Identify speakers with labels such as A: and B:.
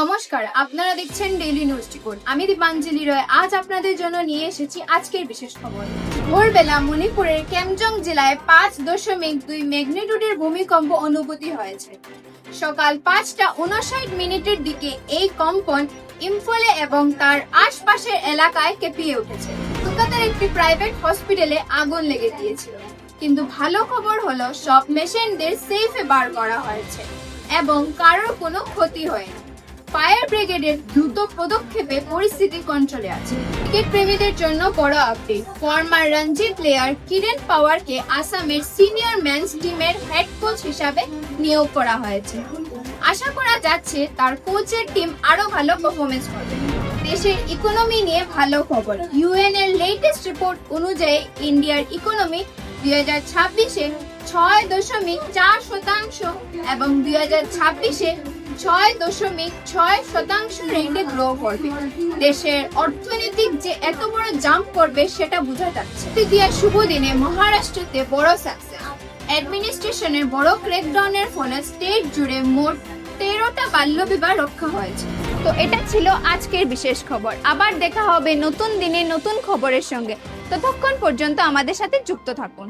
A: নমস্কার, আপনারা দেখছেন ডেইলি নিউজ রিপোর্ট। আমি দীপাঞ্জলি রয়। আজ আপনাদের জন্য নিয়ে এসেছি আজকের বিশেষ খবর। ভোরবেলা মণিপুরের কেমজং জেলায় 5.2 ম্যাগনিটিউডের ভূমিকম্প অনুভূতি হয়েছে। সকাল 5:59 দিকে এই কম্পন ইম্ফলে এবং তার আশপাশের এলাকায় কেঁপিয়ে উঠেছে। কলকাতার একটি প্রাইভেট হসপিটালে আগুন লেগে গিয়েছিল, কিন্তু ভালো খবর হলো সব পেশেন্টদের সেফে বার করা হয়েছে এবং কারোর কোনো ক্ষতি হয়নি। ফায়ার ব্রিগেডের দ্রুত পদক্ষেপে পরিস্থিতি কন্ট্রোলে আছে। ক্রিকেট প্রেমীদের জন্য বড় আপডেট। ফর্মার রঞ্জি প্লেয়ার কিরণ পাওয়ারকে আসামের সিনিয়র মেন্স টিমের হেড কোচ হিসাবে নিয়োগ করা হয়েছে। আশা করা যাচ্ছে তার কোচের টিম আরো ভালো পারফরমেন্স করবে। দেশের ইকোনমি নিয়ে ভালো খবর। ইউএন এর লেটেস্ট রিপোর্ট অনুযায়ী ইন্ডিয়ার ইকোনমি 2026-এ 6.4% এবং 2026-এ 6.6% রেটে গ্রো করবে। দেশের অর্থনৈতিক যে এত বড় জাম্প করবে সেটা বোঝা যাচ্ছে। তৃতীয় শুভ দিনে মহারাষ্ট্রতে বড় সাকসেস। অ্যাডমিনিস্ট্রেশনের বড় ক্র্যাকডাউনের ফলে স্টেট জুড়ে মোট 13টা বাল্যবিবাহ রক্ষা হয়েছে। তো এটা ছিল আজকের বিশেষ খবর। আবার দেখা হবে নতুন দিনে নতুন খবরের সঙ্গে। ততক্ষণ পর্যন্ত আমাদের সাথে যুক্ত থাকুন।